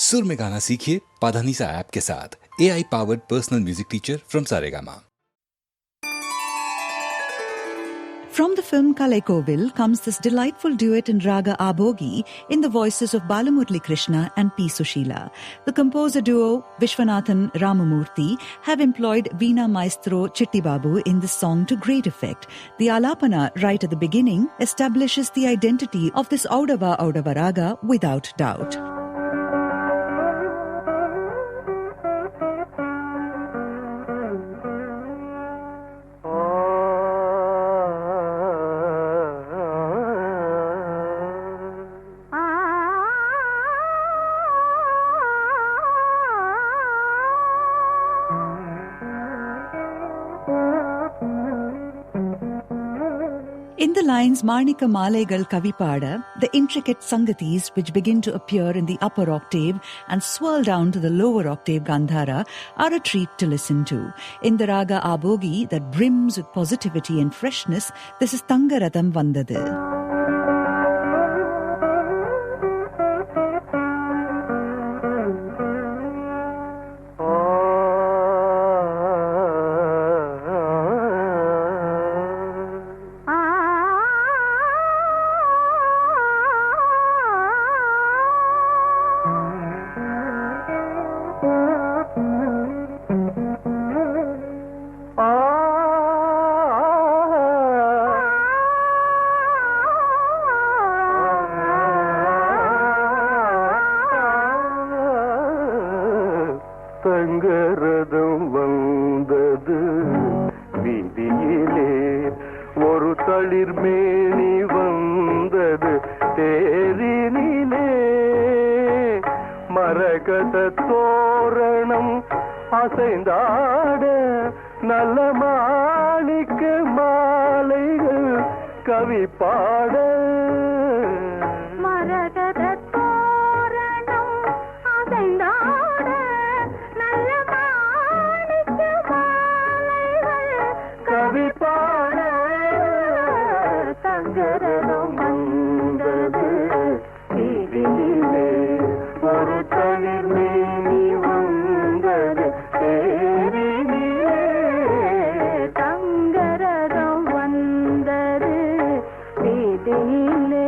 सुर में गाना सीखिए पाधानीसा ऐप के साथ। AI powered personal music teacher from Saregama. From the film Kalaikovil comes this delightful duet in Raga Abhogi in the voices of Balamurli Krishna and P. Sushila. The composer duo Vishwanathan Ramamurthy have employed Veena Maestro Chitti Babu in this song to great effect. The alapana right at the beginning establishes the identity of this Audava Audava Raga without doubt. In the lines Marnika Malegal Kavipada, the intricate sangatis which begin to appear in the upper octave and swirl down to the lower octave Gandhara are a treat to listen to. In the Raga Abhogi that brims with positivity and freshness, this is Thangaratham Vandadu. தங்கரதம் வந்தது வீதியிலே, ஒரு தளிர்மேனி வந்தது தேரினிலே, மரகத தோரணம் அசைந்தாட, நல்ல மாணிக்க மாலைகள் கவி பாட, மரகத தோரணம் அசைந்தாட, நல்ல மாணிக்க மாலைகள் கவி பாட, தங்கரதம் வந்தது வீதியிலே, ஒரு தளிர்மேனி வந்தது தேரினிலே, தங்கரதம் வந்தது வீதியிலே.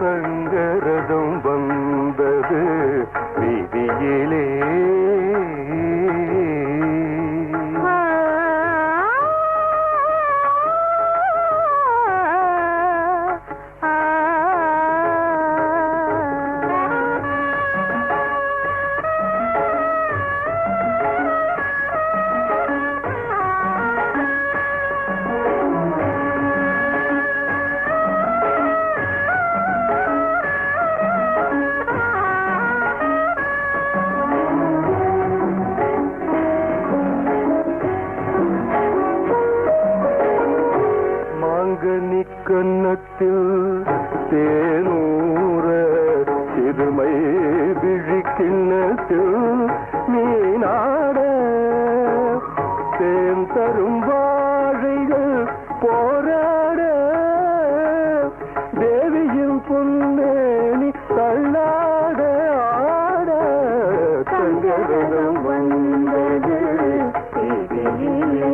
தங்கரதம் வந்தது வீதியிலே. கன்னத்தில் தேனூர, சிறுமை விழிக்கிண்ணத்தில் மீனாட, தேன் தரும் வாழைகள் போராட, தேவியின் பொன்னேனி தள்ளாட ஆட, தங்கரதம் வந்தது வீதியிலே.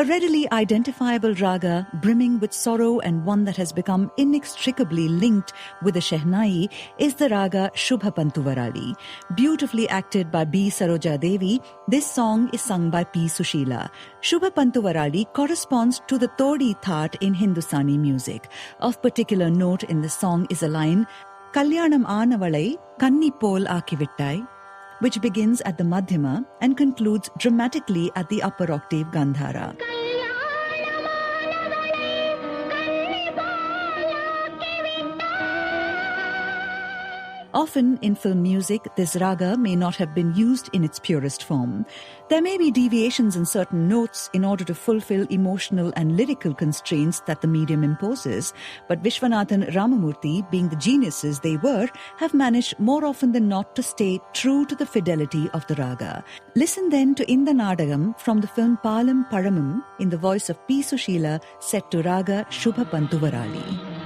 A readily identifiable raga brimming with sorrow and one that has become inextricably linked with the Shehnai is the raga Shubha Pantuvarali. Beautifully acted by B. Saroja Devi, this song is sung by P. Sushila. Shubha Pantuvarali corresponds to the Todi Thaat in Hindustani music. Of particular note in the song is a line, Kalyanam Aanavalai Kanni Pol Aakivittai, which begins at the Madhyama and concludes dramatically at the upper octave Gandhara. Often in film music, this raga may not have been used in its purest form. There may be deviations in certain notes in order to fulfill emotional and lyrical constraints that the medium imposes, but Vishwanathan Ramamurthy, being the geniuses they were, have managed more often than not to stay true to the fidelity of the raga. Listen then to Inda Nadagam from the film Palam Paramam in the voice of P. Sushila, set to raga Shubha Pantuvarali.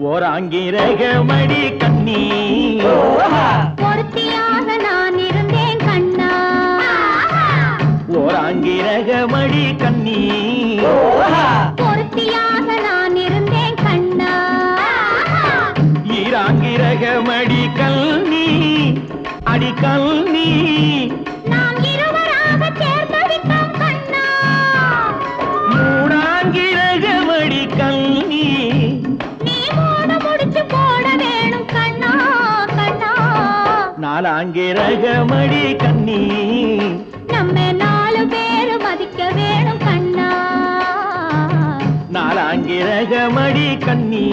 ஓராங்கிரகமடி கண்ணீ பொருத்தியாக நான் இருந்தேன் கண்ணா. ஓராங்கிரகமடி கண்ணி பொருத்தியாக நான் இருந்தேன் கண்ணா. ஈராங்கிரகமடி கல்னி அடி கல்னி நாம் இருவராக சேர்ந்து விட்டோம் கண்ணா. மூடாங்கிரகமடி கல்னி நீ மூட முடிச்சு போட வேணும் கண்ணா கண்ணா. நாலாங்கிரகமடி கண்ணி நம்ம 4 பேரு மதிக்க வேணும் கண்ணா. நாலாங்கிரகமடி கண்ணி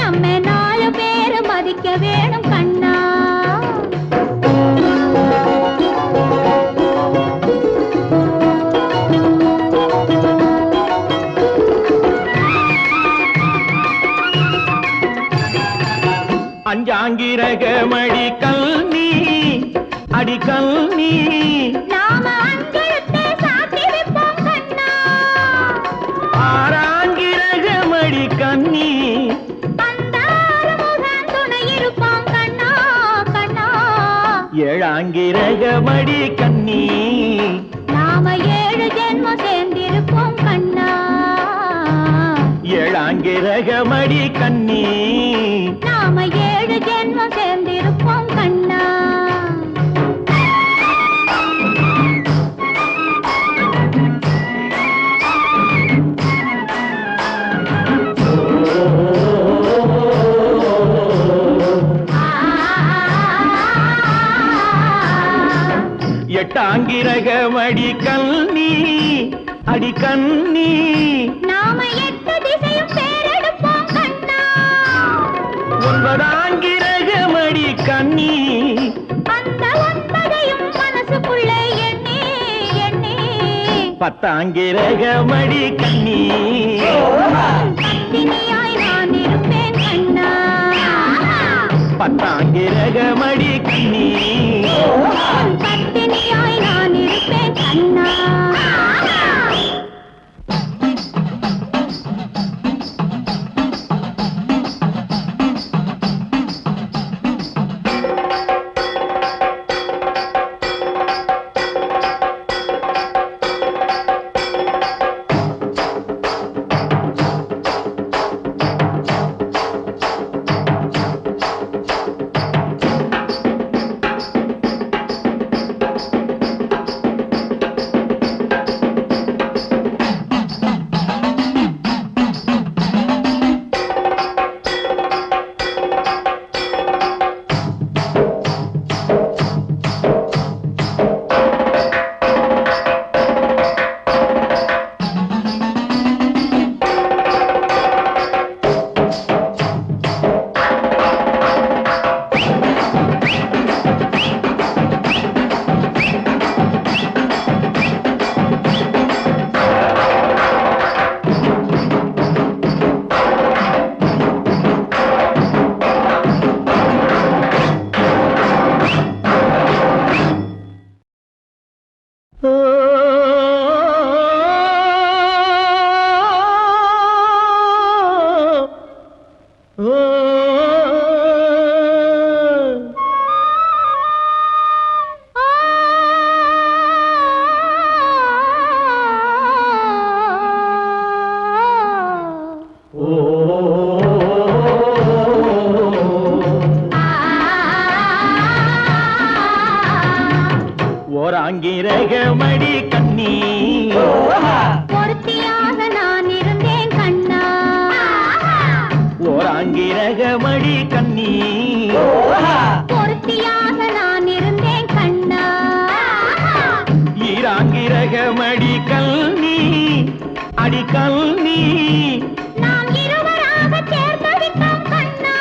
நம்ம 4 பேரு மதிக்க வேணும் கண்ணா. அஞ்சாங்கிரகமடி கல்னி அடி கல்னி நாம அஞ்செழுத்தை சாத்தி வைப்போம் கண்ணா. ஆறாங்கிரகமடி கண்ணி அந்த ஆறுமுகன் துணை இருப்பான் கண்ணா கண்ணா. ஏழாங்கிரகமடி கண்ணி நாம 7 ஜென்மம் சேர்ந்திருப்போம் கண்ணா. ஏழாங்கிரகமடி கண்ணி நாம 7 ஜென்மம் சேர்ந்திருப்போம் கண்ணா. எட்டாங்கிரகமடி கண்ணி அடி கண்ணி நாம 8 திசையும் பேரெடுப்போம் கண்ணா. ஒன்பதாங்கிரகமடி கண்ணி அந்த 9ஐயும் மனசுக்குள்ளே எண்ணி எண்ணி பத்தாங்கிரகமடி கண்ணி பத்தினியாய் நான் இருப்பேன் கண்ணா. பத்தாங்கிரகமடி கண்ணி பத்தினியாய் நான் இருப்பேன் கண்ணா. ஓராங்கிரகமடி கண்ணி பொருத்தியாக நான் இருந்தேன் கண்ணா. ஓராங்கிரகமடி கண்ணி பொருத்தியாக நான் இருந்தேன் கண்ணா. ஈராங்கிரகமடி கல்னி அடி கல்னி நாம் இருவராக சேர்ந்து விட்டோம் கண்ணா.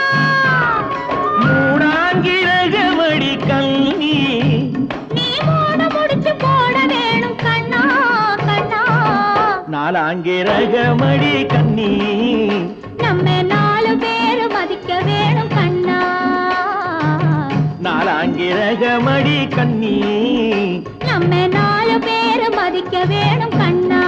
மூடாங்கிரகமடி கல்னி நீ மூட முடிச்சு போட வேணும் கண்ணா கண்ணா. நாலாங்கிரகமடி கண்ணி நம்ம 4 பேரு மதிக்க வேணும் கண்ணா. நாலாங்கிரகமடி கண்ணி நம்ம 4 பேரு மதிக்க வேணும் கண்ணா.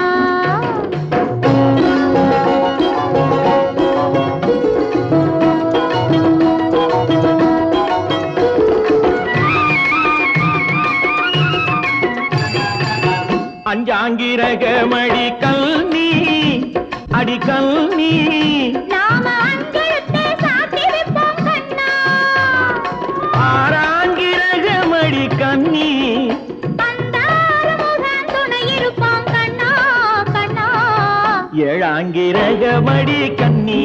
அஞ்சாங்கிரகமடி கல்னி அடி கல்னி நாம அஞ்செழுத்தை சாத்தி வைப்போம் கண்ணா. ஆறாங்கிரகமடி கன்னி அந்த ஆறுமுகன் துணை இருப்பான் கண்ணா கண்ணா. ஏழாங்கிரகமடி கன்னி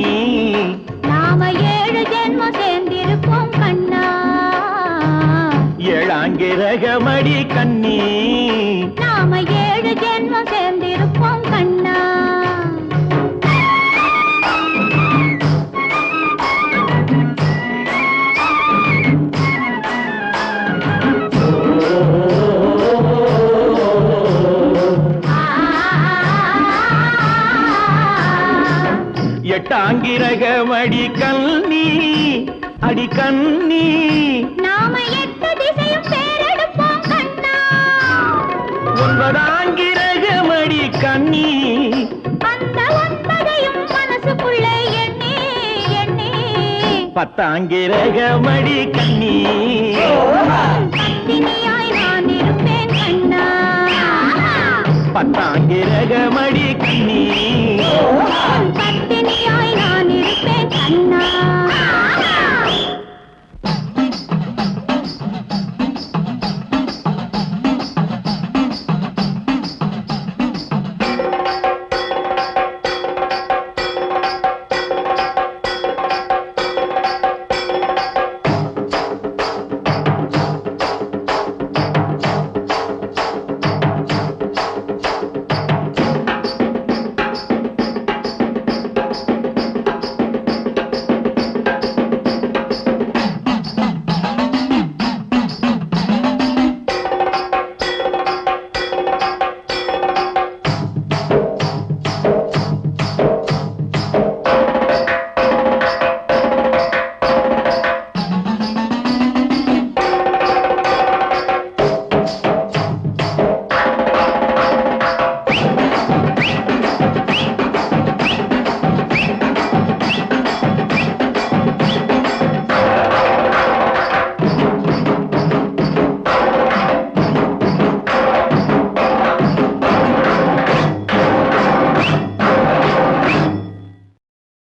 நாம 7 ஜென்மம் சேர்ந்திருப்போம் கண்ணா. ஏழாங்கிரகமடி கன்னி நாம 7 ஜென்மம் சேர்ந்திருப்போம் கண்ணா. எட்டாங்கிரகமடி கல்னி அடி கன்னி நாம 8 திசையும் பேரெடுப்போம் கண்ணா. ஒன்பதாங்கிரகமடி கன்னி அந்த 9ஐயும் மனசுக்குள்ளே எண்ணி எண்ணி பத்தாங்கிரகமடி கன்னி பத்தினியாய் நான் இருப்பேன் கண்ணா. பத்தாங்கிரகமடி கன்னி